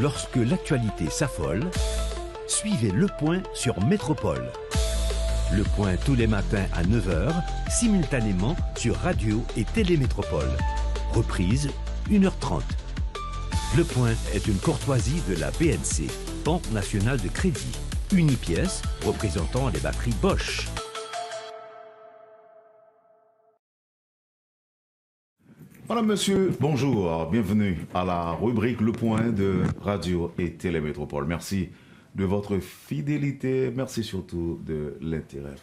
Lorsque l'actualité s'affole, suivez Le Point sur Métropole. Le Point tous les matins à 9 h, simultanément sur Radio et Télémétropole. Reprise 1h30. Le Point est une courtoisie de la BNC, Banque Nationale de Crédit. Unipièce représentant les batteries Bosch. Madame, monsieur, bonjour, bienvenue à la rubrique Le Point de Radio et Télémétropole. Merci de votre fidélité, merci surtout de l'intérêt.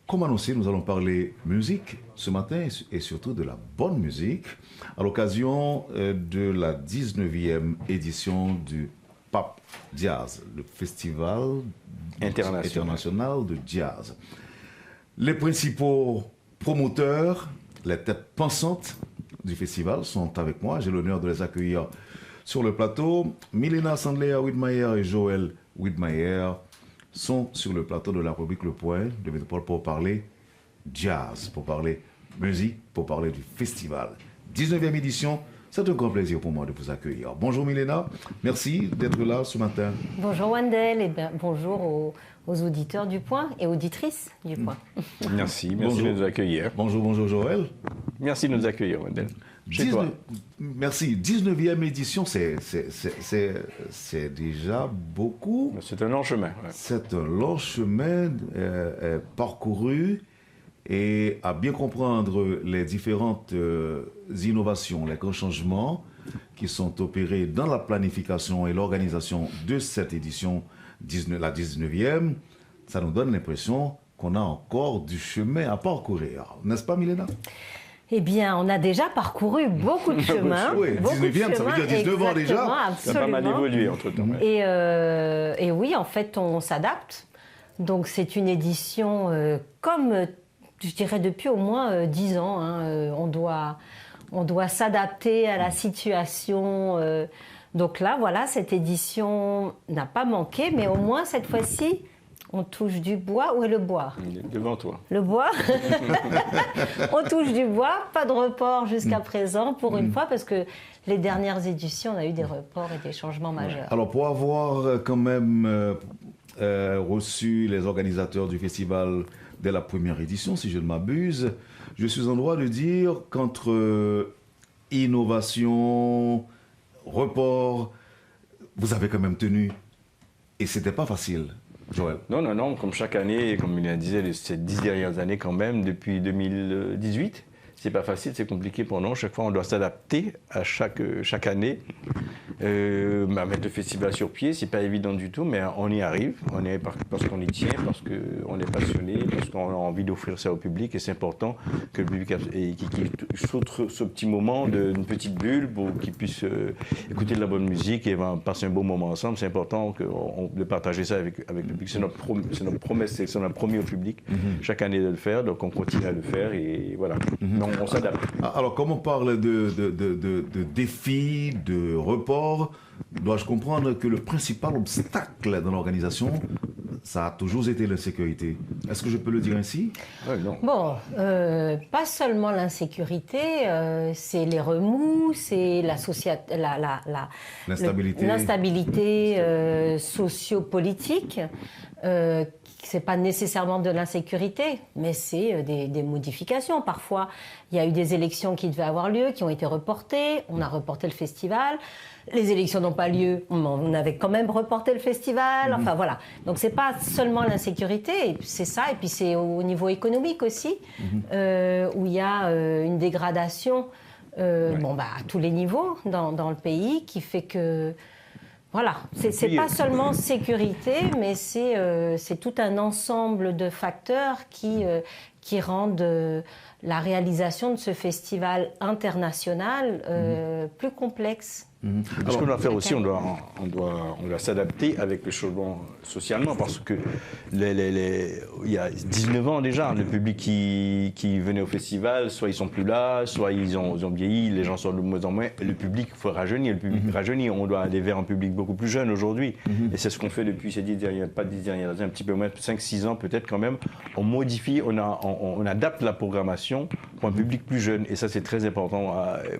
Comme annoncé, nous allons parler musique ce matin et surtout de la bonne musique à l'occasion de la 19e édition du PAP Jazz, le Festival international de jazz. Les principaux promoteurs, les têtes pensantes du festival sont avec moi. J'ai l'honneur de les accueillir sur le plateau. Milena Sandler-Widmayer et Joël Widmayer sont sur le plateau de la rubrique Le Point de Métropole pour parler jazz, pour parler musique, pour parler du festival. 19e édition, c'est un grand plaisir pour moi de vous accueillir. Bonjour Milena, merci d'être là ce matin. Bonjour Wendell et bonjour aux auditeurs du Point et auditrices du Point. Merci de nous accueillir. Bonjour Joël. Merci de nous accueillir Wendell. Merci. 19e édition, c'est déjà beaucoup. C'est un long chemin. Ouais. C'est un long chemin parcouru et à bien comprendre les différentes innovations, les grands changements qui sont opérés dans la planification et l'organisation de cette édition, la 19e, ça nous donne l'impression qu'on a encore du chemin à parcourir. N'est-ce pas, Milena ? Eh bien, on a déjà parcouru beaucoup de chemins. Oui, 19e, ça veut dire 19 ans déjà. Absolument. Ça a pas mal évolué entre-temps. Ouais. Et oui, en fait, on s'adapte. Donc, c'est une édition comme, je dirais, depuis au moins 10 ans. Hein, on doit s'adapter à la situation. Donc là, voilà, cette édition n'a pas manqué, mais au moins, cette fois-ci, on touche du bois. Où est le bois ? Devant toi. Le bois. On touche du bois. Pas de report jusqu'à présent, pour une fois, parce que les dernières éditions, on a eu des reports et des changements majeurs. Alors, pour avoir quand même reçu les organisateurs du festival dès la première édition, si je ne m'abuse, je suis en droit de dire qu'entre innovation, report, vous avez quand même tenu. Et c'était pas facile. Joël. Non, comme chaque année, comme il a dit, ces 10 dernières années quand même, depuis 2018, c'est pas facile, c'est compliqué pour nous. Chaque fois, on doit s'adapter à chaque année. Mettre le festival sur pied, c'est pas évident du tout, mais on y arrive. On y arrive parce qu'on y tient, parce qu'on est passionné, parce qu'on a envie d'offrir ça au public. Et c'est important que le public saute ce petit moment d'une petite bulle pour qu'il puisse écouter de la bonne musique et passer un beau moment ensemble. C'est important de partager ça avec le public. C'est notre promesse, c'est notre promis au public chaque année de le faire. Donc on continue à le faire et voilà. On s'adapte. Alors, comme on parle de défis, de reports, dois-je comprendre que le principal obstacle dans l'organisation, ça a toujours été l'insécurité. Est-ce que je peux le dire ainsi ? Non. Bon, pas seulement l'insécurité, c'est les remous, c'est l'instabilité socio-politique. C'est pas nécessairement de l'insécurité, mais c'est des modifications. Parfois, il y a eu des élections qui devaient avoir lieu, qui ont été reportées. On a reporté le festival. Les élections n'ont pas lieu. On avait quand même reporté le festival. Enfin, voilà. Donc, c'est pas seulement l'insécurité. C'est ça. Et puis, c'est au niveau économique aussi, où il y a une dégradation à tous les niveaux dans le pays qui fait que... Voilà, c'est pas seulement sécurité, mais c'est tout un ensemble de facteurs qui rendent la réalisation de ce festival international plus complexe. Ce qu'on doit faire aussi, on doit s'adapter avec le changement socialement, parce que il y a 19 ans déjà, le public qui venait au festival, soit ils sont plus là, soit ils ont vieilli, les gens sont de moins en moins, le public faut rajeunir, on doit aller vers un public beaucoup plus jeune aujourd'hui, et c'est ce qu'on fait depuis ces 10 dernières années, un petit peu moins, 5-6 ans peut-être quand même, on modifie, on adapte la programmation pour un public plus jeune. Et ça, c'est très important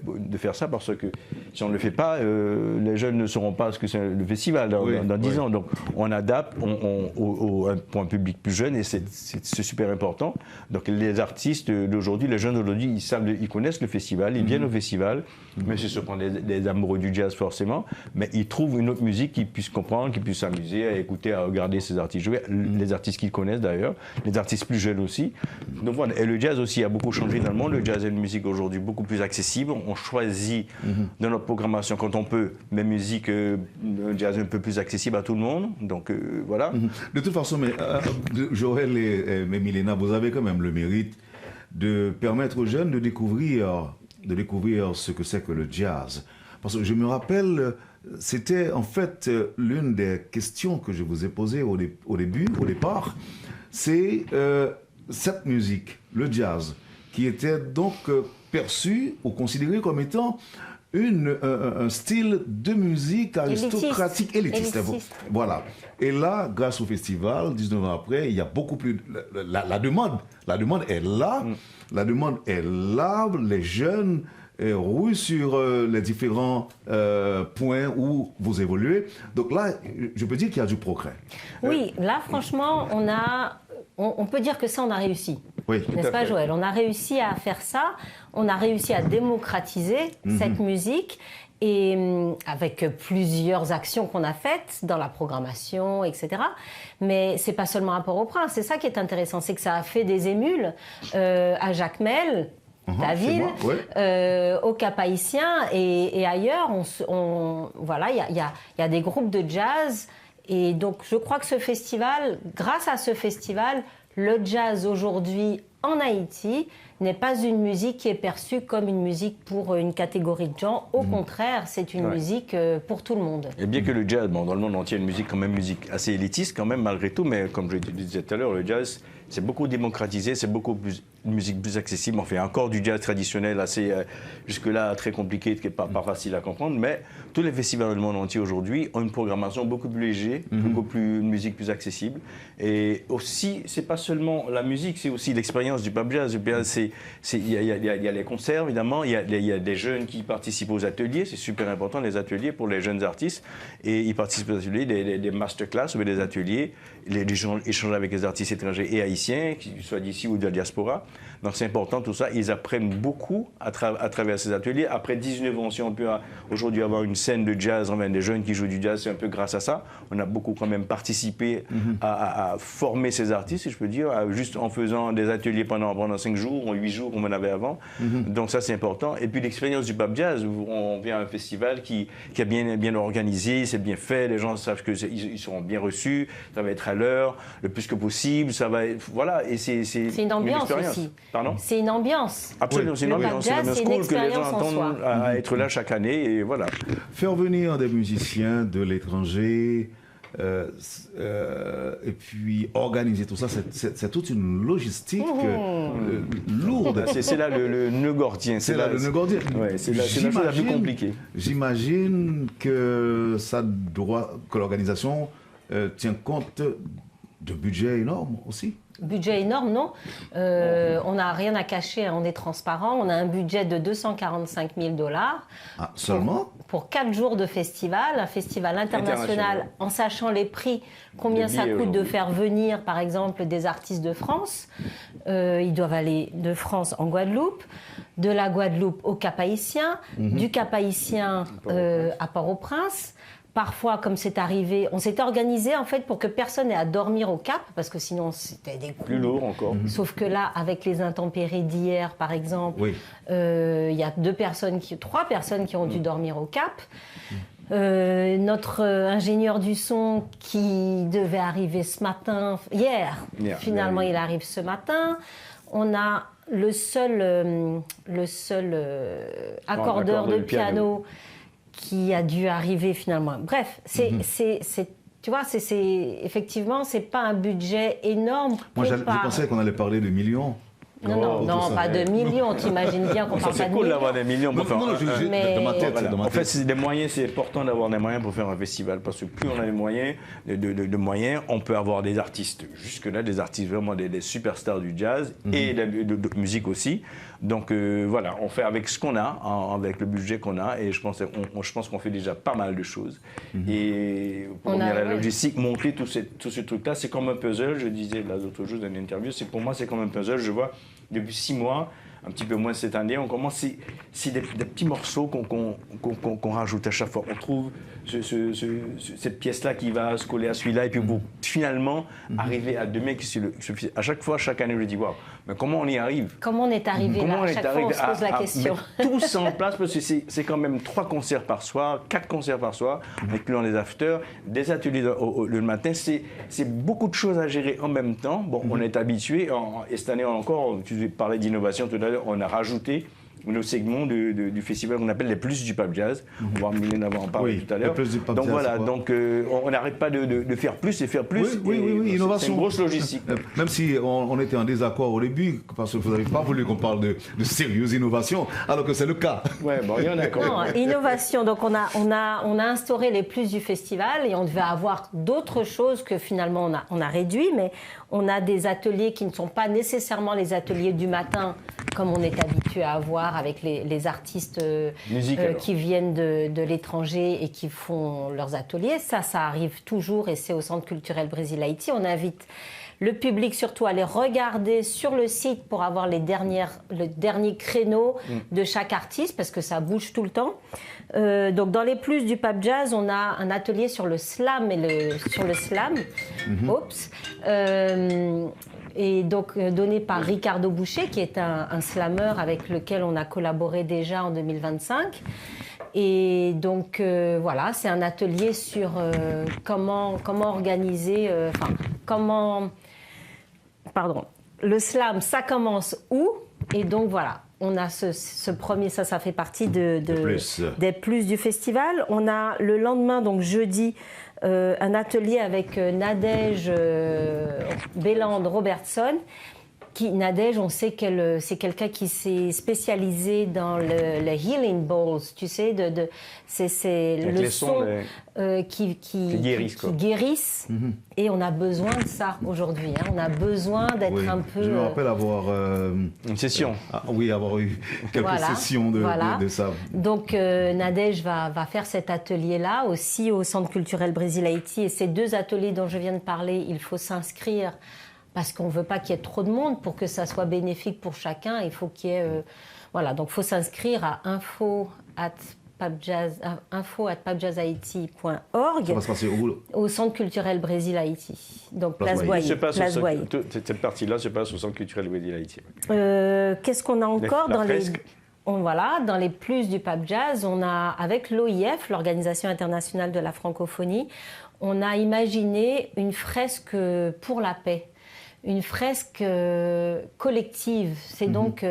de faire ça parce que si on ne le fait pas, les jeunes ne sauront pas ce que c'est le festival dans 10 ans. Donc, on adapte pour un public plus jeune et c'est super important. Donc, les artistes d'aujourd'hui, les jeunes d'aujourd'hui, ils connaissent le festival, ils viennent au festival, mais ce sont des amoureux du jazz forcément, mais ils trouvent une autre musique qu'ils puissent comprendre, qu'ils puissent s'amuser à écouter, à regarder ces artistes jouer, les artistes qu'ils connaissent d'ailleurs, les artistes plus jeunes aussi. Donc voilà, et le jazz aussi a beaucoup changé dans le monde. Le jazz est une musique aujourd'hui beaucoup plus accessible. On choisit dans notre programmation quand on peut, mais musique, un jazz un peu plus accessible à tout le monde. Donc voilà. De toute façon, Joël et Milena, vous avez quand même le mérite de permettre aux jeunes de découvrir ce que c'est que le jazz. Parce que je me rappelle, c'était en fait l'une des questions que je vous ai posées au départ, c'est cette musique, le jazz, qui était donc perçu ou considéré comme étant un style de musique aristocratique, élitiste. Voilà. Et là, grâce au festival, 19 ans après, il y a beaucoup plus... La demande est là. La demande est là. Les jeunes rouillent sur les différents points où vous évoluez. Donc là, je peux dire qu'il y a du progrès. Oui, là, franchement, on peut dire que ça, on a réussi. Oui, n'est-ce pas, Joël? On a réussi à faire ça, on a réussi à démocratiser cette musique, et avec plusieurs actions qu'on a faites dans la programmation, etc. Mais c'est pas seulement à Port-au-Prince, c'est ça qui est intéressant, c'est que ça a fait des émules à Jacmel, la ville, au Cap-Haïtien et ailleurs. Voilà, il y a des groupes de jazz. Et donc, je crois que ce festival, grâce à ce festival, le jazz aujourd'hui en Haïti n'est pas une musique qui est perçue comme une musique pour une catégorie de gens. Au contraire, c'est une musique pour tout le monde. Et bien que le jazz, dans le monde entier, une musique quand même assez élitiste quand même malgré tout, mais comme je le disais tout à l'heure, le jazz, c'est beaucoup démocratisé, c'est beaucoup plus une musique plus accessible. On fait encore du jazz traditionnel assez jusque-là très compliqué, qui n'est pas facile à comprendre, mais tous les festivals dans le monde entier aujourd'hui ont une programmation beaucoup plus légère, une musique plus accessible. Et aussi, c'est pas seulement la musique, c'est aussi l'expérience du pub jazz. Il y a les concerts, évidemment, il y a des jeunes qui participent aux ateliers, c'est super important, les ateliers pour les jeunes artistes, et ils participent aux ateliers, des masterclass ou des ateliers, les gens échangent avec les artistes étrangers et haïtiens, qu'ils soient d'ici ou de la diaspora. Donc c'est important tout ça, ils apprennent beaucoup à travers ces ateliers. Après 19 ans, si on peut aujourd'hui avoir une scène de jazz, enfin des jeunes qui jouent du jazz, c'est un peu grâce à ça. On a beaucoup quand même participé à former ces artistes, si je peux dire, juste en faisant des ateliers pendant 5 jours ou 8 jours comme on avait avant. Donc ça c'est important. Et puis l'expérience du pub jazz, on vient à un festival qui est bien organisé, c'est bien fait, les gens savent qu'ils seront bien reçus, ça va être à l'heure, le plus que possible, ça va être, voilà, et c'est une ambiance aussi. Pardon ? C'est une ambiance. Absolument, c'est une ambiance. C'est cool que les gens entendent à être là chaque année, et voilà. Faire venir des musiciens de l'étranger, et puis organiser tout ça, c'est toute une logistique lourde. C'est là le nœud gordien. C'est là le nœud gordien. Ouais, c'est la chose la plus compliquée. J'imagine que l'organisation tient compte de budget énorme aussi. Budget énorme, non. On n'a rien à cacher, on est transparent. On a un budget de 245 000 $. Ah, seulement pour 4 jours de festival, un festival international, en sachant les prix, combien ça coûte de faire venir, par exemple, des artistes de France. Ils doivent aller de France en Guadeloupe, de la Guadeloupe au Cap-Haïtien, du Cap-Haïtien à Port-au-Prince. Parfois, comme c'est arrivé, on s'était organisé en fait pour que personne n'ait à dormir au Cap, parce que sinon c'était des coûts plus lourd encore. Sauf que là, avec les intempéries d'hier, par exemple, il y a 3 personnes qui ont dû dormir au Cap. Notre ingénieur du son qui devait arriver hier, finalement il arrive ce matin. On a le seul accordeur de piano qui a dû arriver finalement. Bref, tu vois, effectivement, c'est pas un budget énorme. Moi, je pensais qu'on allait parler de millions. Non, pas de millions. T'imagines bien qu'on parle Ça, pas c'est de cool millions. d'avoir des millions pour faire Mais- dans ma tête, Voilà. dans ma En fait, tête. c'est des moyens, c'est important d'avoir des moyens pour faire un festival. Parce que plus on a des moyens, de moyens, on peut avoir des artistes, jusque-là, des artistes vraiment des superstars du jazz et de musique aussi. Donc voilà, on fait avec ce qu'on a, avec le budget qu'on a, et je pense qu'on fait déjà pas mal de choses. Et pour revenir à la logistique, monter tout ce truc-là, c'est comme un puzzle. Je disais l'autre jour dans une interview, pour moi, c'est comme un puzzle. Je vois depuis 6 mois, un petit peu moins cette année, on commence, c'est des petits morceaux qu'on rajoute à chaque fois. On trouve cette pièce-là qui va se coller à celui-là, et puis pour finalement arriver à demain. À chaque fois, chaque année, je dis, waouh, mais comment on y arrive? Comment on est arrivé là? À chaque fois, on se pose la question. Mettre tout ça en place, parce que c'est quand même 3 concerts par soir, 4 concerts par soir, incluant les afters, des ateliers le matin. C'est beaucoup de choses à gérer en même temps. Bon, on est habitué, et cette année encore, tu parlais d'innovation tout à l'heure, on a rajouté nos segments du festival qu'on appelle les plus du pop jazz. On va en parler tout à l'heure. Donc voilà, on n'arrête pas de faire plus et faire plus. Oui, innovation. C'est une grosse logistique. Même si on était en désaccord au début, parce que vous n'avez pas voulu qu'on parle de sérieuses innovations, alors que c'est le cas. Oui, bon, il y en a quand même. Non, innovation. Donc on a instauré les plus du festival, et on devait avoir d'autres choses que finalement on a réduit, mais on a des ateliers qui ne sont pas nécessairement les ateliers du matin, comme on est habitué à avoir avec les artistes qui viennent de l'étranger et qui font leurs ateliers. Ça arrive toujours, et c'est au Centre culturel Brésil Haïti. On invite le public surtout à aller regarder sur le site pour avoir le dernier créneau de chaque artiste, parce que ça bouge tout le temps. Donc dans les plus du Pape Jazz, on a un atelier sur le slam sur le slam. Et donc donné par Ricardo Boucher, qui est un slammer avec lequel on a collaboré déjà en 2025. Et donc voilà, c'est un atelier sur comment organiser, le slam, ça commence où? Et donc voilà, on a ce premier, ça fait partie des plus du festival. On a le lendemain, donc jeudi, un atelier avec Nadège Béland-Robertson. Nadège, on sait qu'elle c'est quelqu'un qui s'est spécialisé dans le healing bowls, tu sais, c'est le son qui guérissent. Et on a besoin de ça aujourd'hui. On a besoin d'être un peu. Je me rappelle avoir une session. Avoir eu quelques sessions de ça. Donc Nadège va faire cet atelier-là aussi au Centre culturel Brésil Haïti. Et ces 2 ateliers dont je viens de parler, il faut s'inscrire. Parce qu'on ne veut pas qu'il y ait trop de monde pour que ça soit bénéfique pour chacun. Il faut qu'il y ait... donc il faut s'inscrire à info@papjazzhaiti.org. Ça va se passer où? Au Centre culturel Brésil Haïti. Donc Place Boyer. Cette partie-là se passe au Centre culturel Brésil Haïti. Qu'est-ce qu'on a encore dans les... dans les plus du Pape Jazz, on a, avec l'OIF, l'Organisation internationale de la francophonie, on a imaginé une fresque pour la paix. Une fresque collective. C'est donc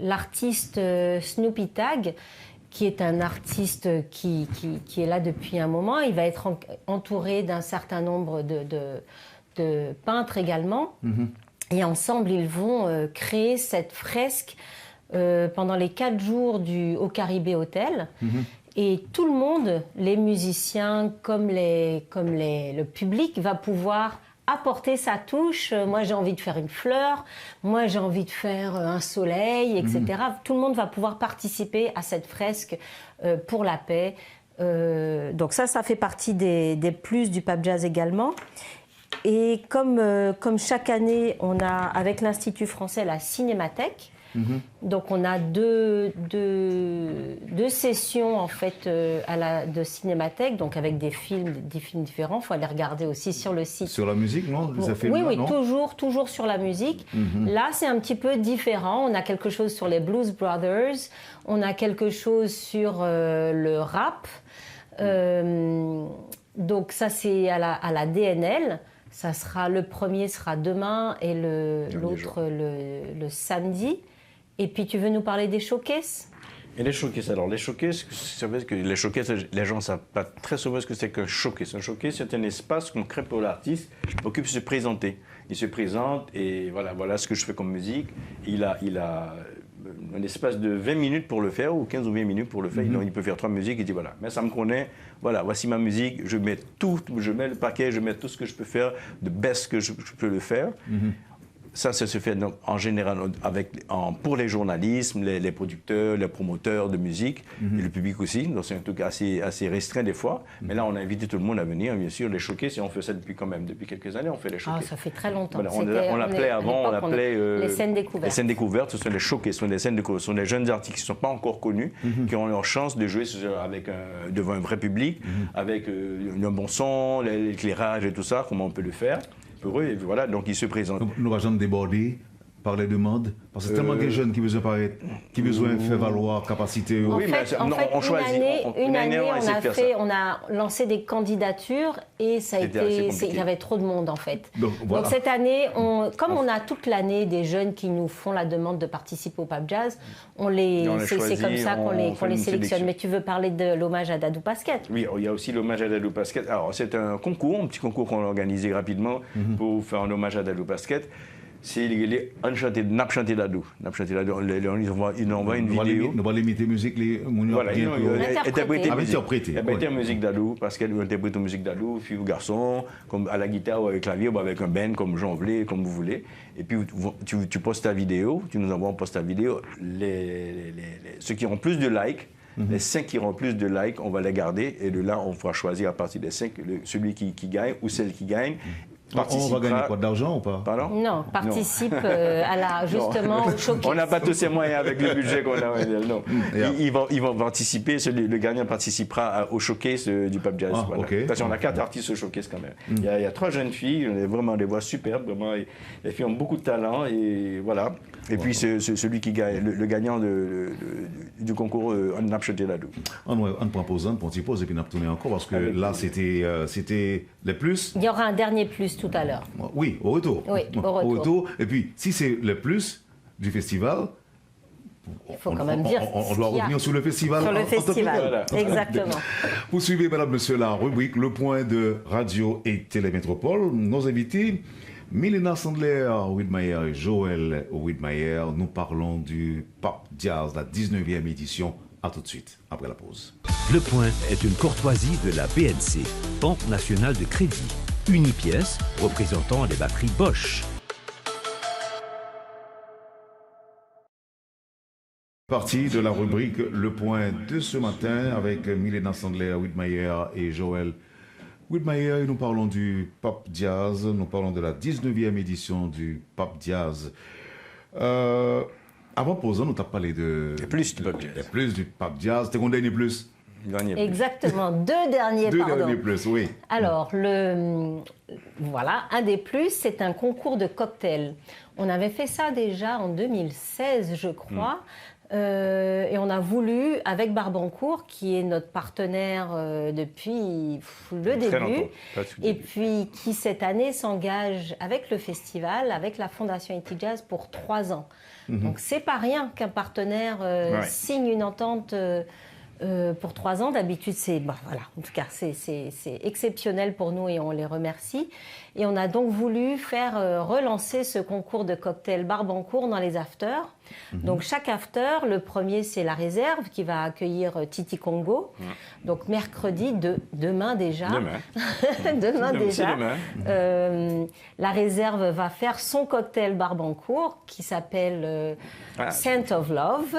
l'artiste Snoopy Tag, qui est un artiste qui est là depuis un moment. Il va être entouré d'un certain nombre de peintres également. Et ensemble, ils vont créer cette fresque pendant les 4 jours au Caribé Hotel. Et tout le monde, les musiciens comme le public, va pouvoir apporter sa touche. Moi, j'ai envie de faire une fleur. Moi, j'ai envie de faire un soleil, etc. Tout le monde va pouvoir participer à cette fresque pour la paix. Donc ça fait partie des plus du Pape Jazz également. Et comme chaque année, on a, avec l'Institut français, la Cinémathèque. Donc on a deux sessions en fait de cinémathèque, donc avec des films différents. Il faut aller regarder aussi sur le site. Sur la musique, non? Oui, toujours sur la musique. Là, c'est un petit peu différent. On a quelque chose sur les Blues Brothers, on a quelque chose sur le rap. Donc ça, c'est à la DNL. Le premier sera demain et l'autre le samedi. Et puis, tu veux nous parler des showcases ? Et les showcases, alors les showcases, c'est vrai que les showcases, les gens ne savent pas très souvent ce que c'est qu'un showcase. Un showcase, c'est un espace qu'on crée pour l'artiste pour qu'il puisse se présenter. Il se présente et voilà ce que je fais comme musique. Il a un espace de 20 minutes pour le faire, ou 15 ou 20 minutes pour le faire. Il peut faire 3 musiques, il dit voilà, mais ça me connaît, voilà, voici ma musique, je mets le paquet, je mets tout ce que je peux faire, de best que je peux le faire. Ça se fait donc, en général pour les journalistes, les producteurs, les promoteurs de musique, et le public aussi. Donc c'est un truc assez restreint des fois. Mais là, on a invité tout le monde à venir, bien sûr, les showcases, et on fait ça depuis quelques années, on fait les showcases. Ah, ça fait très longtemps. Voilà, on l'appelait avant, les scènes découvertes. Les scènes découvertes, ce sont les showcases, ce sont des scènes découvertes, ce sont des jeunes artistes qui ne sont pas encore connus, qui ont leur chance de jouer devant un vrai public, avec un bon son, l'éclairage et tout ça, comment on peut le faire. Pour eux, et voilà, donc ils se présentent. Nous allons déborder par les demandes, parce que c'est tellement des jeunes qui besoin paraître, qui besoin faire valoir capacité. Oui, mais on choisit. Une année, on a lancé des candidatures et il y avait trop de monde en fait. Donc cette année, comme on a toute l'année des jeunes qui nous font la demande de participer au Pape Jazz, c'est comme ça qu'on les sélectionne. Mais tu veux parler de l'hommage à Dadou Pasquette? Oui, il y a aussi l'hommage à Dadou Pasquette. Alors c'est un petit concours qu'on a organisé rapidement pour faire un hommage à Dadou Pasquette. C'est les Napchanté Dadou. Ils envoient une vidéo. Nous allons limiter musique, interpréter musique Dadou, parce qu'elle interprète la musique Dadou, fille ou garçon, comme à la guitare ou avec clavier, ou avec un band, comme Jean voulait, comme vous voulez. Et puis tu postes ta vidéo, tu nous envoies, on poste ta vidéo. Ceux qui auront plus de likes, les 5 qui auront plus de likes, on va les garder. Et de là, on fera choisir à partir des 5 celui qui gagne ou celle qui gagne. On va gagner quoi, d'argent ou pas? Pardon? Non, participe justement au showcase. On n'a pas tous ces moyens avec le budget qu'on a. Non. Ils vont participer, le gagnant participera au showcase du Pape Jazz. Voilà. Okay. Parce qu'on a 4 artistes au showcase quand même. Il y a 3 jeunes filles, on a vraiment des voix superbes, vraiment, les filles ont beaucoup de talent et voilà. Et puis celui qui gagne, le gagnant du concours on Napchanté Dadou. On prend pause, on pose et puis on tourne encore parce que là c'était les plus. Il y aura un dernier plus tout à l'heure. Oui, au retour. Oui, au retour. Et puis, si c'est le plus du festival, il faut quand même dire. On doit revenir sur le festival. Sur le festival, voilà. Exactement. Vous suivez, mesdames, messieurs, la rubrique Le Point de Radio et Télémétropole. Nos invités, Milena Sandler Widmayer et Joël Widmayer. Nous parlons du Pape Jazz, la 19e édition. A tout de suite, après la pause. Le Point est une courtoisie de la BNC, Banque nationale de crédit. Unipièce représentant les batteries Bosch. Partie de la rubrique Le Point de ce matin avec Milena Sandler Widmayer et Joël Widmayer. Nous parlons du Pape Jazz, nous parlons de la 19e édition du Pape Jazz. Avant pause, nous avons parlé de plus du Pape Jazz. Plus du Pape Jazz. C'était qu'on dernier plus? Exactement, 2 derniers, pardon. 2 derniers plus, oui. Alors, voilà, un des plus, c'est un concours de cocktails. On avait fait ça déjà en 2016, je crois. Et on a voulu, avec Barbancourt, qui est notre partenaire depuis le début, et puis qui cette année s'engage avec le festival, avec la Fondation Haïti Jazz pour 3 ans. Donc c'est pas rien qu'un partenaire signe une entente pour 3 ans. D'habitude, voilà, en tout cas, c'est exceptionnel pour nous et on les remercie. Et on a donc voulu faire relancer ce concours de cocktails Barbancourt dans les afters. Donc chaque after, le premier c'est la réserve qui va accueillir Titi Congo. Donc mercredi, demain déjà. Demain déjà. La réserve va faire son cocktail Barbancourt qui s'appelle Scent of Love.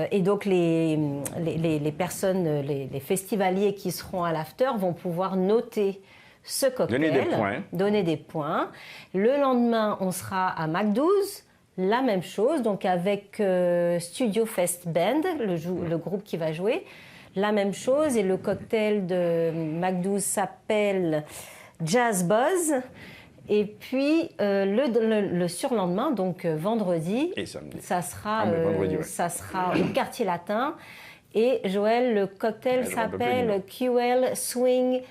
Et donc les personnes, les festivaliers qui seront à l'after vont pouvoir noter ce cocktail, donner des points. Le lendemain, on sera à Mac12. La même chose, donc avec Studio Fest Band, le groupe qui va jouer. La même chose, et le cocktail de Mac12 s'appelle Jazz Buzz. Et puis le surlendemain, donc vendredi, et samedi. Ça sera au Quartier Latin. Et Joël, le cocktail s'appelle QL Swing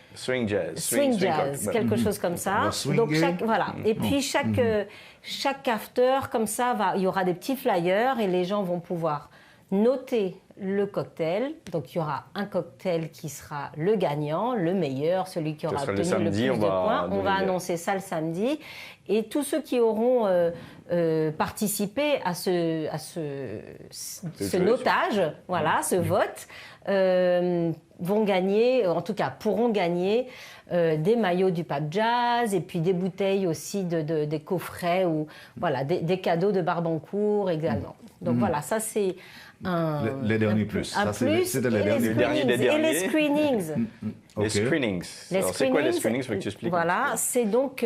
Jazz, quelque chose comme ça. Donc voilà. Et puis chaque after comme ça il y aura des petits flyers et les gens vont pouvoir noter le cocktail. Donc, il y aura un cocktail qui sera le gagnant, le meilleur, celui qui aura obtenu le plus de points. On va annoncer ça le samedi. Et tous ceux qui auront participé à ce notage, voilà, ce vote, vont gagner, en tout cas pourront gagner des maillots du Pape Jazz et puis des bouteilles aussi des coffrets ou voilà, des cadeaux de Barbancourt également. Donc voilà, ça c'est les derniers plus. Un ça, plus c'était et les screenings. Les screenings. Alors, c'est quoi les screenings? Faut que tu expliques. Voilà, c'est donc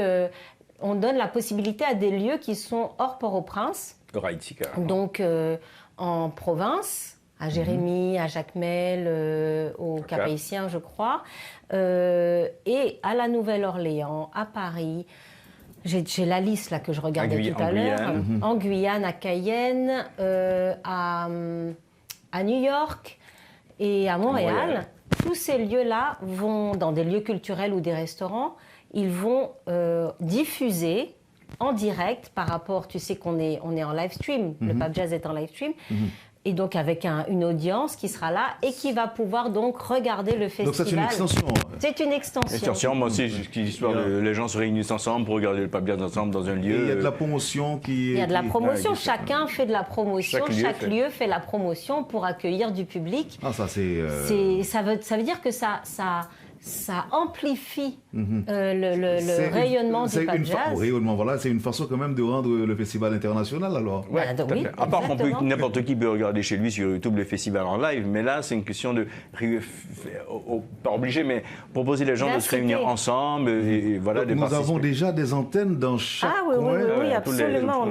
on donne la possibilité à des lieux qui sont hors Port-au-Prince. Hors Haïti, carrément. Donc en province, à Jérémy, à Jacmel, au Cap-Haïtien, je crois, et à la Nouvelle-Orléans, à Paris. J'ai la liste là que je regardais tout à l'heure. En Guyane, à Cayenne, à New York et à Montréal. Tous ces lieux-là vont, dans des lieux culturels ou des restaurants, ils vont diffuser en direct par rapport, tu sais qu'on est en live stream, le Pape Jazz est en live stream, et donc avec une audience qui sera là et qui va pouvoir donc regarder le festival. Donc c'est une extension. C'est une extension. Moi aussi, l'histoire les gens se réunissent ensemble pour regarder le Pape Jazz ensemble dans un lieu. Et il y a de la promotion qui... Il y a de la promotion, chacun fait de la promotion, chaque lieu fait la promotion pour accueillir du public. Ah ça c'est... Ça veut dire que ça amplifie le rayonnement du Pape Jazz. Rayonnement, voilà, c'est une façon quand même de rendre le festival international alors. Oui, à part n'importe qui peut regarder chez lui sur YouTube le festival en live, mais là c'est une question de pas obligé, mais proposer les gens de se réunir ensemble et voilà. Donc, nous avons déjà des antennes dans chaque coin. Oui, absolument. On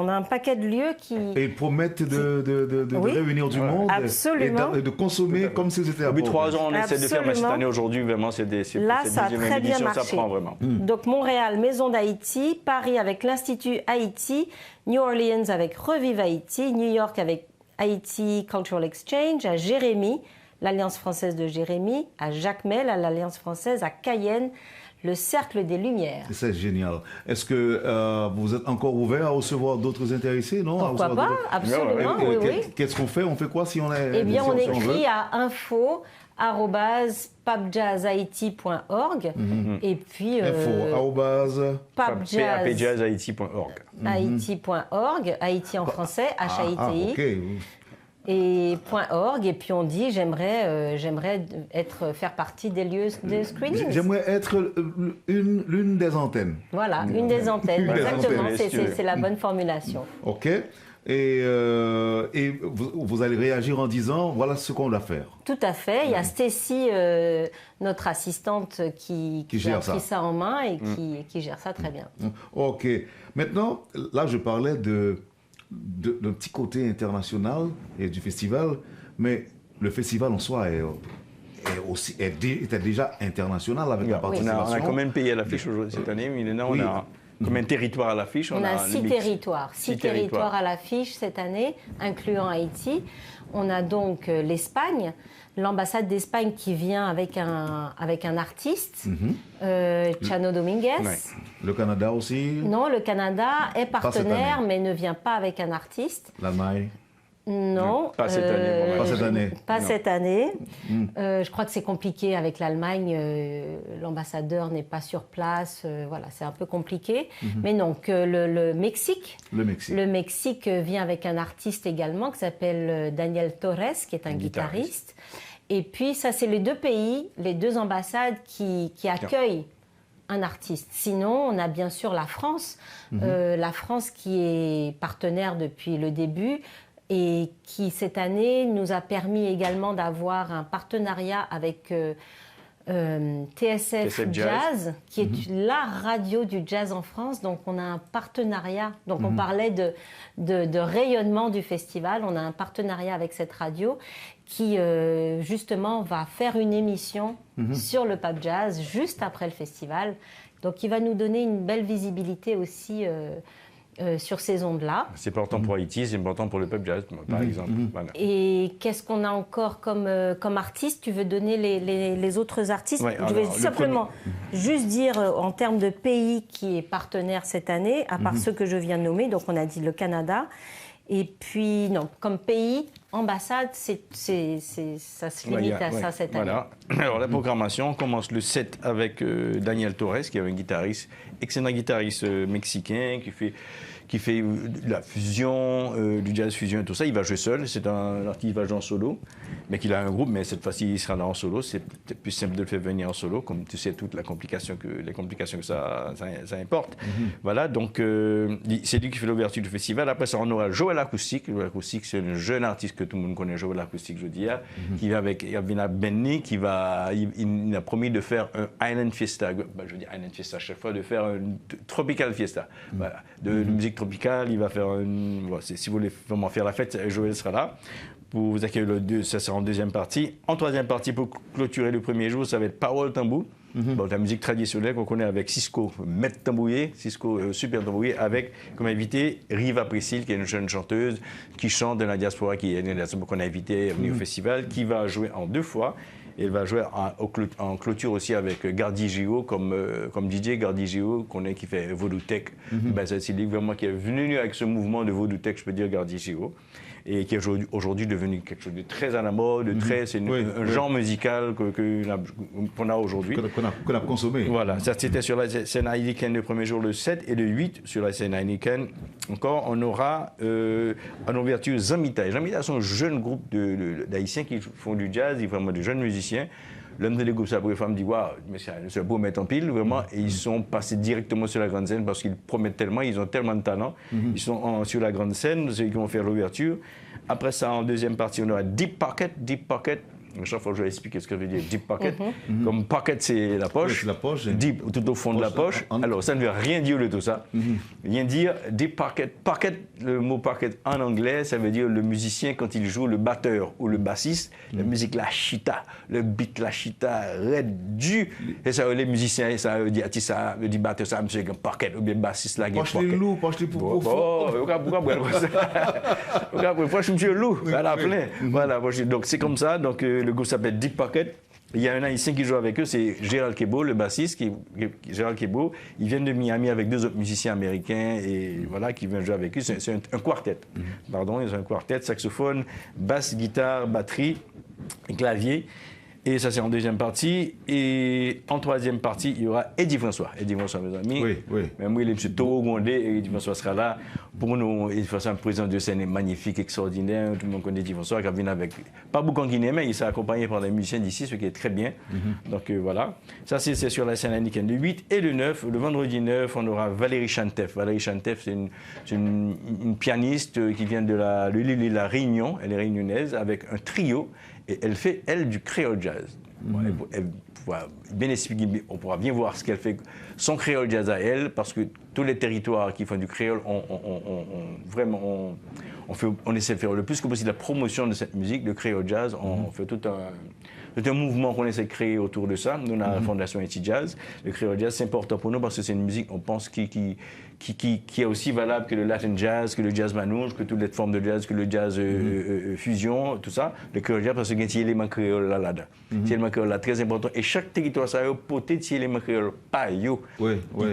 a un paquet de lieux qui... Et ils promettent de réunir du monde et de consommer comme si c'était à Au bout de 3 ans, on essaie de faire, mais cette année, aujourd'hui, vraiment, là, ça a très bien marché. Ça prend vraiment. Donc, Montréal, Maison d'Haïti, Paris avec l'Institut Haïti, New Orleans avec Revive Haïti, New York avec Haïti Cultural Exchange, à Jérémy, l'Alliance française de Jérémy, à Jacmel, à l'Alliance française, à Cayenne, le Cercle des Lumières. C'est génial. Est-ce que vous êtes encore ouvert à recevoir d'autres intéressés, non? Pourquoi pas? Absolument, oui. Qu'est-ce qu'on fait? On fait quoi si on est... Eh bien, on écrit à info@papjazzhaiti.org et puis papjazzhaiti.org haïti.org, Haïti en français, H-A-I-T-I. Et .org, et puis on dit j'aimerais faire partie des lieux de screening. J'aimerais être l'une des antennes. Voilà, une des antennes, exactement, c'est la bonne formulation. Ok. Et vous allez réagir en disant voilà ce qu'on doit faire. Tout à fait. Il y a Stécie, notre assistante, qui a pris ça en main et qui gère ça très bien. Ok. Maintenant, là, je parlais d'un petit côté international et du festival, mais le festival en soi était déjà international avec la participation. On a combien de pays à l'affiche aujourd'hui cette année? On a combien de territoires à l'affiche? On a 6 territoires. 6 territoires à l'affiche cette année, incluant Haïti. On a donc l'Espagne, l'ambassade d'Espagne qui vient avec un artiste, Chano Dominguez. Ouais. Le Canada aussi? Non, le Canada est partenaire, mais ne vient pas avec un artiste. L'Allemagne? Non. Pas cette année. Pas cette année. Je crois que c'est compliqué avec l'Allemagne. L'ambassadeur n'est pas sur place. Voilà, c'est un peu compliqué. Mais non, que le Mexique. Le Mexique vient avec un artiste également qui s'appelle Daniel Torres, qui est un guitariste. Et puis, ça, c'est les 2 pays, les 2 ambassades qui accueillent un artiste. Sinon, on a bien sûr la France. La France qui est partenaire depuis le début et qui, cette année, nous a permis également d'avoir un partenariat avec TSF Jazz, qui est la radio du jazz en France. Donc, on a un partenariat. Donc, on parlait de rayonnement du festival. On a un partenariat avec cette radio qui, justement, va faire une émission sur le Pape Jazz juste après le festival. Donc, il va nous donner une belle visibilité aussi sur ces ondes-là. C'est important pour Haïti, c'est important pour le Pape Jazz, par exemple. Voilà. Et qu'est-ce qu'on a encore comme artiste? Tu veux donner les autres artistes? Je vais simplement juste dire en termes de pays qui est partenaire cette année, à part ceux que je viens de nommer. Donc on a dit le Canada. Et puis, non, comme pays, ambassade, ça se limite à ça cette année. Alors, la programmation commence le 7 avec Daniel Torres, qui est un guitariste, excellent guitariste mexicain, qui fait de la fusion, du jazz fusion et tout ça. Il va jouer seul, c'est un artiste qui va jouer en solo, mais qu'il a un groupe, mais cette fois-ci, il sera là en solo. C'est peut-être plus simple de le faire venir en solo, comme tu sais, toutes les complications que ça importe. Voilà, donc c'est lui qui fait l'ouverture du festival. Après ça, on aura Joël Acoustique. Joël Acoustique, c'est un jeune artiste que tout le monde connaît, Joël Acoustique, je dis, qui vient avec Yavina Benny, il a promis de faire un Island Fiesta, je dis Island Fiesta à chaque fois, de faire une Tropical Fiesta, voilà, de musique tropicale. Il va faire si vous voulez vraiment faire la fête, Joël sera là pour vous accueillir. Ça sera en deuxième partie. En troisième partie, pour clôturer le premier jour, ça va être Parole Tambou. Bon, la musique traditionnelle qu'on connaît avec Cisco, maître tambouiller, Cisco super tambouiller, avec comme invité Riva Priscille, qui est une jeune chanteuse qui chante de la diaspora, qu'on a invité à venir au festival, qui va jouer en 2 fois. Et elle va jouer en clôture aussi avec Gardi Gio, comme DJ Gardi Gio, qui fait Vodou Tech. C'est lui vraiment qui est venu avec ce mouvement de Vodou Tech, je peux dire, Gardi Gio, et qui est aujourd'hui devenu quelque chose de très à la mode, c'est un genre musical qu'on a aujourd'hui. Qu'on a consommé. Voilà, ça c'était sur la scène Heineken le premier jour, le 7, et le 8 sur la scène Heineken. Encore, on aura en ouverture Zamita. Zamita sont un jeune groupe d'Haïtiens qui font du jazz, ils sont vraiment de jeunes musiciens. L'homme de l'égout, pour les femmes dit waouh, mais c'est un beau mettre en pile, vraiment. Et ils sont passés directement sur la grande scène parce qu'ils promettent tellement, ils ont tellement de talent. Ils sont sur la grande scène, c'est eux qui vont faire l'ouverture. Après ça, en deuxième partie, on aura Deep Pocket. Chaque fois, je vais expliquer ce que veut dire Deep Pocket. Comme pocket, c'est la poche. Oui, la poche. Deep, tout au fond de la poche. Alors, ça ne veut rien dire de tout ça. Rien dire. Deep Pocket. Pocket, le mot pocket en anglais, ça veut dire le musicien quand il joue, le batteur ou le bassiste. La musique, la chita. Le beat, la chita, red du. Et ça, les musiciens, ça veut dire ça, veut dire batteur, ça, monsieur, un pocket. Ou bien bassiste, là, poche les loups, poche les poupons. Pourquoi je suis loup? Voilà, plein. Voilà, donc c'est comme ça. Donc, le groupe s'appelle Deep Pocket. Il y a un Haïtien qui joue avec eux, c'est Gérald Kebo, le bassiste. Gérald Kebo, ils viennent de Miami avec 2 autres musiciens américains et voilà, qui viennent jouer avec eux. C'est un quartet. Pardon, ils ont un quartet, saxophone, basse, guitare, batterie, et clavier. Et ça, c'est en deuxième partie. Et en troisième partie, il y aura Eddie François. Eddie François, mes amis. Oui. Même moi, il est M. Toro Gondé et Eddie François sera là. Pour nous, Eddie François, un président de scène magnifique, extraordinaire. Tout le monde connaît Eddie François, qui vient avec, pas beaucoup en Guinée, mais il s'est accompagné par des musiciens d'ici, ce qui est très bien. Donc voilà. Ça, c'est sur la scène Heineken le 8 et le 9. Le vendredi 9, on aura Valérie Chantef. Valérie Chantef, c'est une pianiste qui vient de la Réunion. Elle est réunionnaise, avec un trio. Et elle fait, du créole jazz. Elle pourra bien expliquer, on pourra bien voir ce qu'elle fait, son créole jazz à elle, parce que tous les territoires qui font du créole, on essaie de faire le plus que possible la promotion de cette musique, le créole jazz. On fait tout un mouvement qu'on essaie de créer autour de ça. Nous, on a la Fondation Haïti Jazz. Le créole jazz, c'est important pour nous parce que c'est une musique, on pense, qui est aussi valable que le Latin jazz, que le jazz manouche, que toutes les formes de jazz, que le jazz fusion, tout ça. Le créole jazz, parce qu'il y a un élément créole là-dedans. Un élément créole là, très important. Et chaque territoire, ça a un poté de élément créole, pas yo.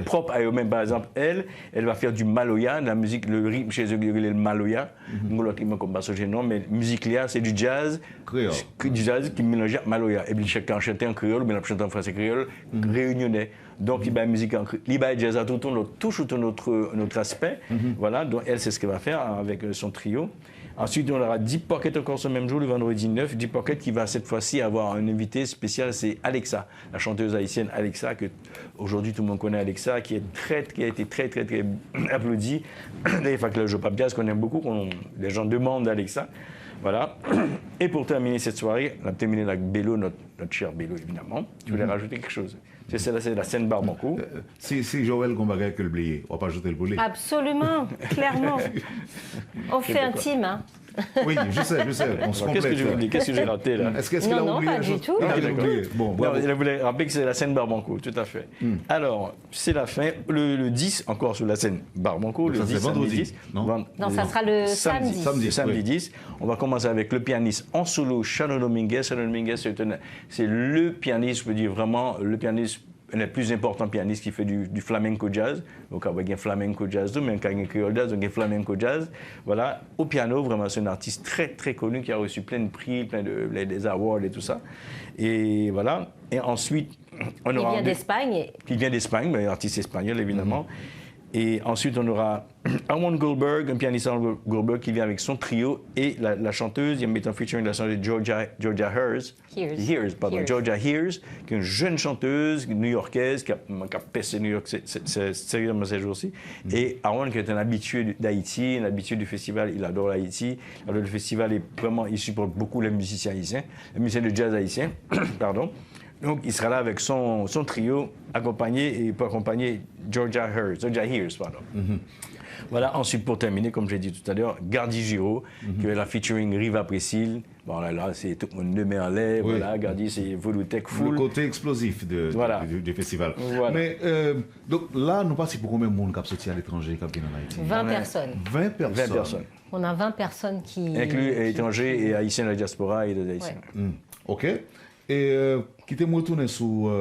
Propre à eux-mêmes. Par exemple, elle va faire du maloya, la musique, le rythme chez eux, le maloya. Nous, l'autre rythme comme basso non, mais musique là, c'est du jazz. Créole. Du jazz qui mélange avec maloya. Et puis chacun chante en créole, mais la chante en français créole, réunionnais. Donc, il y a une musique en créole. Il y a jazz à tout notre aspect. Voilà, donc elle, c'est ce qu'elle va faire avec son trio. Ensuite, on aura Deep Pocket encore ce même jour, le vendredi 9. Deep Pocket qui va cette fois-ci avoir un invité spécial, c'est Alexa, la chanteuse haïtienne Alexa, que aujourd'hui tout le monde connaît Alexa, qui a été très applaudie. D'ailleurs, que le jeu Pap Jazz qu'on aime beaucoup, les gens demandent Alexa. Voilà. Et pour terminer cette soirée, on a terminé avec Bello, notre cher Bello, évidemment. Je voulais rajouter quelque chose. C'est la scène Barbancourt. Si Joël Gombaga que le blier, on va pas ajouter le boulet. Absolument, clairement. On fait un team, hein. Oui, je sais, on se complète. Qu'est-ce que j'ai raté là? Est-ce qu'il a oublié? Non, pas du tout. Il a oublié. Bon, il voulait rappeler que c'est la scène Barbancourt, tout à fait. Alors, c'est la fin. Le 10, encore sur la scène Barbancourt. Le 10, c'est vendredi 10. Non, ça sera le samedi. Samedi 10. On va commencer avec le pianiste en solo, Chano Dominguez. Chano Dominguez, c'est le pianiste, je peux dire vraiment, le pianiste des plus importants pianistes qui fait du flamenco jazz. Donc, il y a un flamenco jazz, mais il y a un créole jazz, donc il y a flamenco jazz. Voilà, au piano, vraiment, c'est un artiste très, très connu qui a reçu plein de prix, des awards et tout ça. Et voilà. Et ensuite, on aura... Il vient d'Espagne. Il vient d'Espagne, mais artiste espagnol, évidemment. Et ensuite, on aura Armand Goldberg, un pianiste Armand Goldberg qui vient avec son trio et la chanteuse, il y a un featuring de la chanteuse Georgia Hears, Georgia Hears, qui est une jeune chanteuse new-yorkaise qui a percé New York c'est sérieusement ces jours-ci. Et Armand qui est un habitué d'Haïti, un habitué du festival, il adore l'Haïti. Alors le festival est vraiment, il supporte beaucoup les musiciens haïtiens, les musiciens de jazz haïtiens, pardon. Donc, il sera là avec son trio, pour accompagner Georgia Hears, pardon. Voilà, ensuite, pour terminer, comme j'ai dit tout à l'heure, Gardy Giraud, qui est la featuring Riva Priscille. Bon, là, c'est tout le monde le met en l'air. Oui. Voilà, Gardy, c'est Voodoo Tech Full. Le côté explosif du festival. Voilà. Mais, donc là, nous passons pour combien de monde qui a sorti à l'étranger, qui a bien en Haïti? 20 personnes. 20 personnes. On a 20 personnes qui... Inclus étrangers et haïtiens de la diaspora et des haïtiens. Ouais. OK. Et quittez-moi retourner sur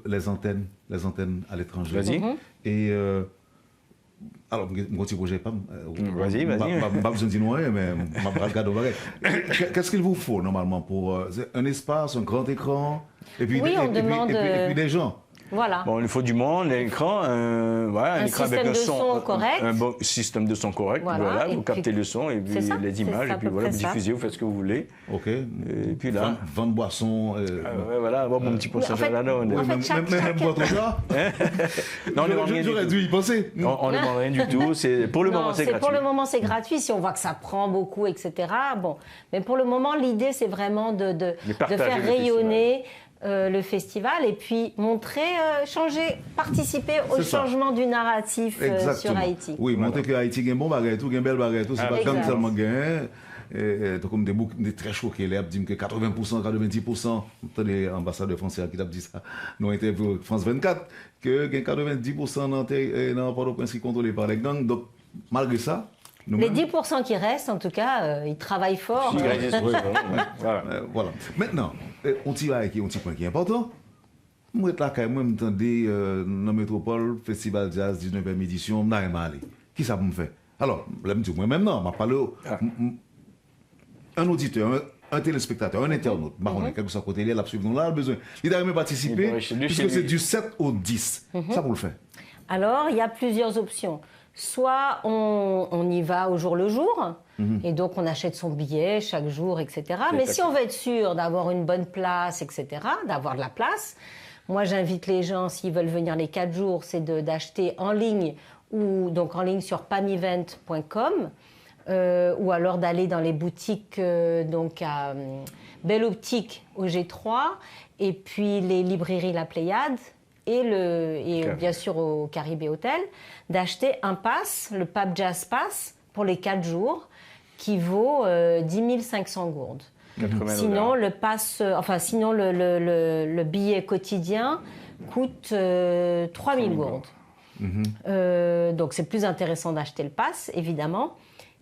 les antennes à l'étranger. Vas-y. Et alors, mon petit projet, vas-y. Je ne pas besoin de dire rien, mais je vais regarder. Qu'est-ce qu'il vous faut normalement pour un espace, un grand écran, et puis, oui, et puis des gens? Voilà. Bon, il faut du monde, un écran, un écran avec un son correct. Un bon système de son correct. Voilà, vous captez le son et puis les images, et puis voilà, vous diffusez, vous faites ce que vous voulez. OK. Et puis là. Vente boisson. Voilà, bon, mon petit pourcentage là-dedans. Même boire tout ça. Non, j'aurais dû y penser. On ne demande rien du tout. Pour le moment, c'est gratuit. Pour le moment, c'est gratuit. Si on voit que ça prend beaucoup, etc. Bon. Mais pour le moment, l'idée, c'est vraiment de faire rayonner le festival et puis montrer, changer, participer au changement du narratif sur Haïti. Oui, montrer que Haïti a un bon bagage, tout, un bel bagage, tout, c'est pas comme seulement gagné. Comme des très choqués, les disent que 80%, 90%, les ambassadeurs français qui ont dit ça, nous interviewé France 24, que 90% dans Port-au-Prince qui est contrôlé par les gangs. Donc, malgré ça, les 10% qui restent, en tout cas, ils travaillent fort. Voilà. Maintenant, on tire avec un petit point qui est important. Moi, je m'entendais dans la métropole, Festival Jazz, 19e édition, je n'ai pas allé. Qui ça me fait? Alors, je me dis, moi maintenant, je parle un auditeur, un téléspectateur, un internaute, quelque soit côté, il a absolument là le besoin. Il doit même participer, puisque c'est du 7 au 10. Ça, pour le faire. Alors, il y a plusieurs options. Soit on y va au jour le jour, et donc on achète son billet chaque jour, etc. Mais si on veut être sûr d'avoir une bonne place, etc., d'avoir de la place, moi j'invite les gens, s'ils veulent venir les 4 jours, c'est d'acheter en ligne, ou donc en ligne sur pamevent.com, ou alors d'aller dans les boutiques, donc à Belle Optique au G3, et puis les librairies La Pléiade, et bien sûr au Caribé Hotel, d'acheter un pass, le Pape Jazz Pass, pour les 4 jours, qui vaut 10 500 gourdes. Sinon, le billet quotidien coûte 3 000 gourdes. Donc c'est plus intéressant d'acheter le pass, évidemment.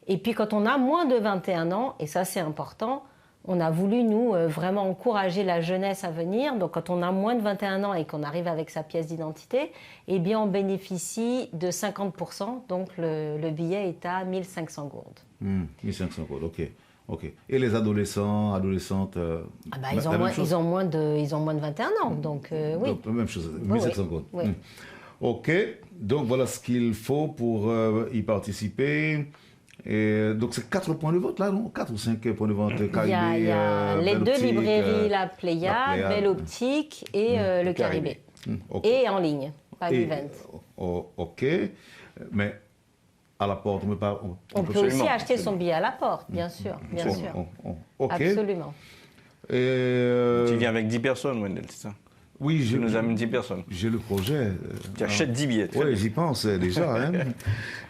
Et puis quand on a moins de 21 ans, et ça c'est important, on a voulu, nous, vraiment encourager la jeunesse à venir. Donc, quand on a moins de 21 ans et qu'on arrive avec sa pièce d'identité, eh bien, on bénéficie de 50%. Donc, le billet est à 1 500 gourdes. 1 500 gourdes, OK. Et les adolescents, adolescentes ils ont moins de 21 ans. Donc, oui. Donc, la même chose, 1 500 gourdes. Oui. OK. Donc, voilà ce qu'il faut pour y participer. Et donc c'est 4 points de vente là, non? 4 ou 5 points de vente Caribé. Il y a les 2 librairies, la Pléiade, Belle Optique et le Caribé. Et en ligne, pas event. OK. Mais à la porte, on peut aussi acheter son billet à la porte, bien sûr. Bien sûr. Okay. Absolument. Tu viens avec 10 personnes, Wendell, c'est ça? Oui, tu nous amènes 10 personnes. J'ai le projet. Tu achètes 10 billets. Oui, j'y pense déjà.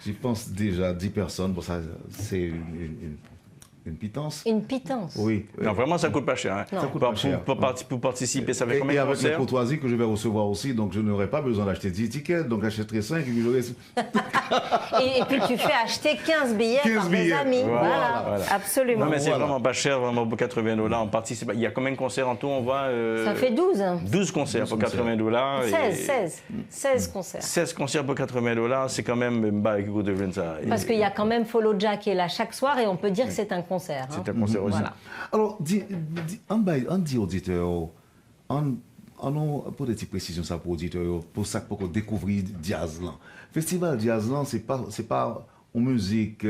J'y pense déjà, 10 personnes. Bon, ça, c'est Une pitance. Une pitance. Oui. Non, vraiment, ça coûte pas cher. Hein. Non. Ça coûte pas cher. Pour participer, ça fait combien Et de avec les concerts? courtoisies que je vais recevoir aussi, donc je n'aurai pas besoin d'acheter 10 tickets, donc j'achèterai 5 et puis j'aurai... Et puis tu fais acheter 15 billets 15 par billets. des amis. Voilà. Absolument. Non, mais c'est Voilà. vraiment pas cher, vraiment pour $80. On participe. Il y a combien de concerts en tout? On voit. Ça fait 12. 12 concerts pour $80. 16 concerts. 16 concerts pour $80, c'est quand même. Bah, écoute, ça. Parce qu'il y a quand même Follow Jah qui est là chaque soir et on peut dire que c'est un concert. hein. C'est un concert aussi. Voilà. Alors, on dit auditeur, on pour des petites précisions ça pour auditeur, pour ça pour découvrir jazz là. Festival jazz là, c'est pas une musique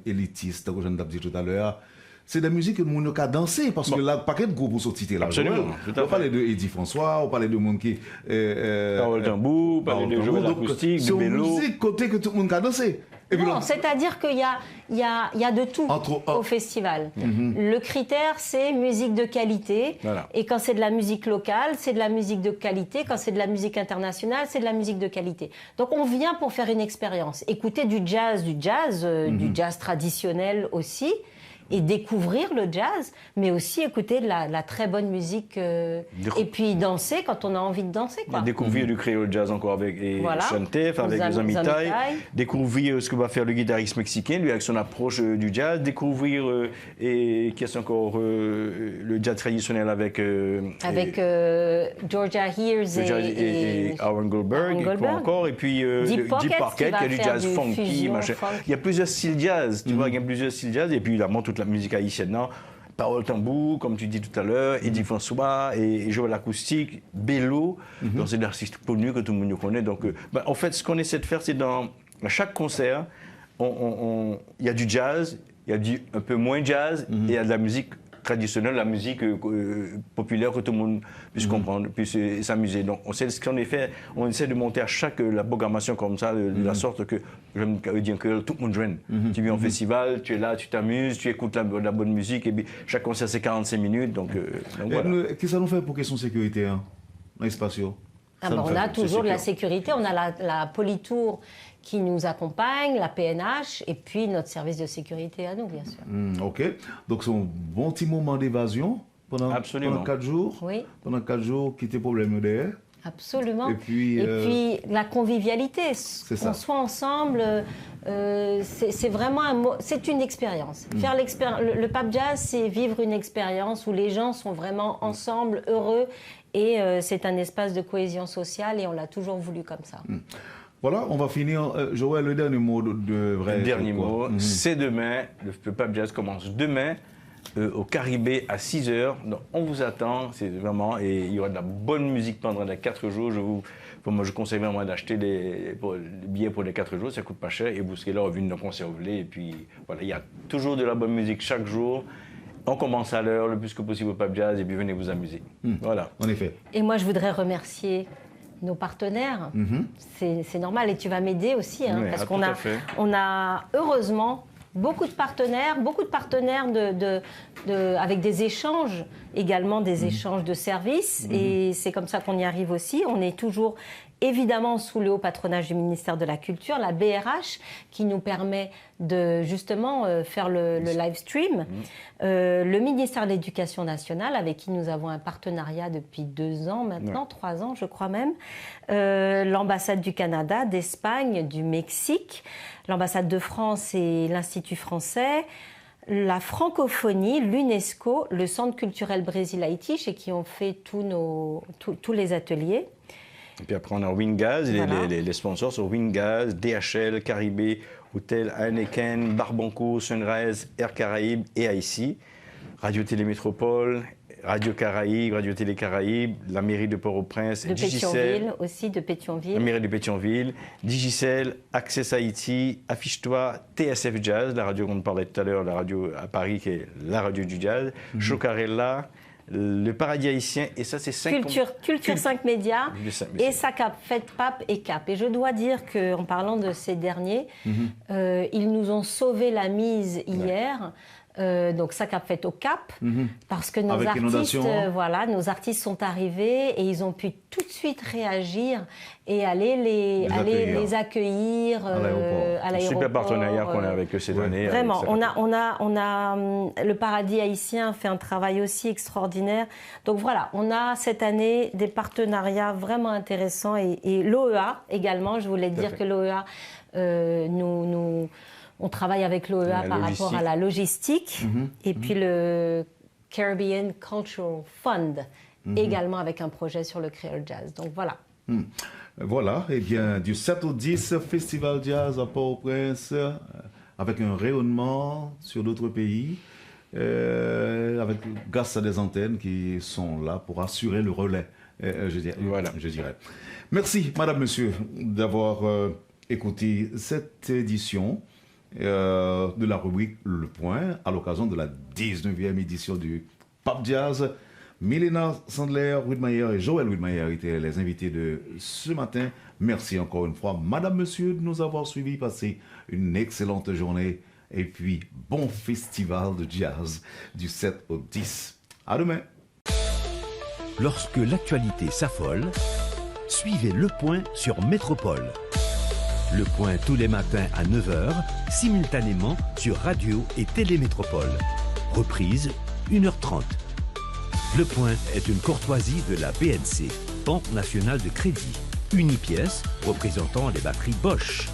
élitiste que je l'ai dit tout à l'heure. C'est des musiques que nous avons danser parce que là, paquet de groupes pour sortir là. Absolument, tout à fait. On parlait de Eddie François, on parlait de monde qui. Parole tambour, parler de jeux d'acoustique, de vélo. C'est une musique côté que tout le monde a dansé. Et puis Non, là, c'est-à-dire qu'il y a de tout au festival. Le critère, c'est musique de qualité. Voilà. Et quand c'est de la musique locale, c'est de la musique de qualité. Quand c'est de la musique internationale, c'est de la musique de qualité. Donc on vient pour faire une expérience. Écouter du jazz traditionnel aussi. Et découvrir le jazz, mais aussi écouter de la très bonne musique et puis danser quand on a envie de danser. Quoi. Découvrir du créole jazz encore avec Voilà. Chantef, avec les amis Taille. Découvrir ce que va faire le guitariste mexicain, lui avec son approche du jazz. Découvrir et qu'est-ce encore le jazz traditionnel avec Georgia Hears et Aaron Goldberg. Et quoi encore. Et puis Deep Pocket qui a du jazz funky. fusion, Machin. funk. Il y a plusieurs styles jazz. Tu vois, il y a plusieurs styles jazz. Et puis il montre toute la musique haïtienne. Non, parole tambour, comme tu dis tout à l'heure, Eddie François et Joël Acoustique, Bello, donc c'est des artistes connus que tout le monde connaît. Donc, en fait, ce qu'on essaie de faire, c'est dans chaque concert, il y a du jazz, il y a un peu moins jazz, et il y a de la musique traditionnelle, la musique populaire que tout le monde puisse comprendre, puisse s'amuser. Donc, on sait ce qu'on fait, on essaie de monter à chaque la programmation comme ça, de la sorte que j'aime dire que tout le monde joue. Tu viens au festival, tu es là, tu t'amuses, tu écoutes la bonne musique, et puis chaque concert c'est 45 minutes, donc voilà. Qu'est-ce que ça nous fait pour question de sécurité hein, dans l'espace? On a toujours de la sécurité, on a la Polytour qui nous accompagne, la PNH, et puis notre service de sécurité à nous, bien sûr. Ok, donc c'est un bon petit moment d'évasion pendant 4 jours. Oui. Pendant 4 jours, quitter problème derrière. Absolument. Et puis la convivialité, qu'on soit ensemble, c'est vraiment c'est une expérience. Faire le Pape Jazz, c'est vivre une expérience où les gens sont vraiment ensemble, heureux, et c'est un espace de cohésion sociale, et on l'a toujours voulu comme ça. Voilà, on va finir. Joël, le dernier mot de vrai. Le dernier mot, c'est demain. Le Pape Jazz commence demain au Caribé à 6h. Donc, on vous attend, c'est vraiment. Et il y aura de la bonne musique pendant les 4 jours. Moi, je conseille vraiment d'acheter les billets pour les 4 jours. Ça coûte pas cher. Et vous serez là, au vu de nos concerts. Et puis, voilà, il y a toujours de la bonne musique chaque jour. On commence à l'heure, le plus que possible au Pape Jazz. Et puis, venez vous amuser. Voilà. En effet. Et moi, je voudrais remercier nos partenaires, c'est normal, et tu vas m'aider aussi, hein, parce qu'on a heureusement beaucoup de partenaires avec des échanges, également des échanges de services, et c'est comme ça qu'on y arrive aussi. On est toujours évidemment sous le haut patronage du ministère de la Culture, la BRH, qui nous permet de justement faire le live stream. Le ministère de l'Éducation nationale, avec qui nous avons un partenariat depuis 2 ans maintenant, 3 ans je crois même. L'ambassade du Canada, d'Espagne, du Mexique, l'ambassade de France et l'Institut français. La francophonie, l'UNESCO, le Centre culturel Brésil-Haïti, chez qui on fait tous les ateliers. Et puis après, on a Wingaz, voilà. les sponsors sont Wingaz, DHL, Caribé, Hôtel Heineken, Barbanco, Sunrise, Air Caraïbes et IC, Radio Télémétropole, Radio Caraïbes, Radio Télé Caraïbes, la mairie de Port-au-Prince, de Pétionville aussi, de Pétionville. La mairie de Pétionville, Digicel, Access Haïti, Affiche-toi, TSF Jazz, la radio qu'on parlait tout à l'heure, la radio à Paris qui est la radio du jazz, Chocarella, le Paradis Haïtien, et ça c'est 5... Culture 5 médias, et SACAP, Fête Pape et Cap. Et je dois dire qu'en parlant de ces derniers, ils nous ont sauvé la mise hier. donc ça qu'a fait au Cap, parce que nos Avec artistes, inondation. voilà, nos artistes sont arrivés et ils ont pu tout de suite réagir et aller les accueillir À l'aéroport. à l'aéroport. Super partenariat qu'on a avec eux cette année. Vraiment, avec on a le Paradis haïtien fait un travail aussi extraordinaire. Donc voilà, on a cette année des partenariats vraiment intéressants et l'OEA également. Je voulais dire que l'OEA, on travaille avec l'OEA par rapport à la logistique et puis le Caribbean Cultural Fund également avec un projet sur le Creole Jazz. Donc voilà. Voilà, et bien du 7 au 10, Festival Jazz à Port-au-Prince, avec un rayonnement sur d'autres pays, grâce à des antennes qui sont là pour assurer le relais, je dirais. Merci, madame, monsieur, d'avoir écouté cette édition de la rubrique Le Point, à l'occasion de la 19e édition du Pop Jazz. Milena Sandler, Widmayer et Joël Widmayer étaient les invités de ce matin. Merci encore une fois, madame, monsieur, de nous avoir suivis. Passez une excellente journée et puis bon festival de jazz du 7 au 10. À demain. Lorsque l'actualité s'affole, suivez Le Point sur Métropole. Le Point tous les matins à 9h, simultanément sur Radio et Télémétropole. Reprise 1h30. Le Point est une courtoisie de la BNC, Banque nationale de crédit. Unipièce représentant les batteries Bosch.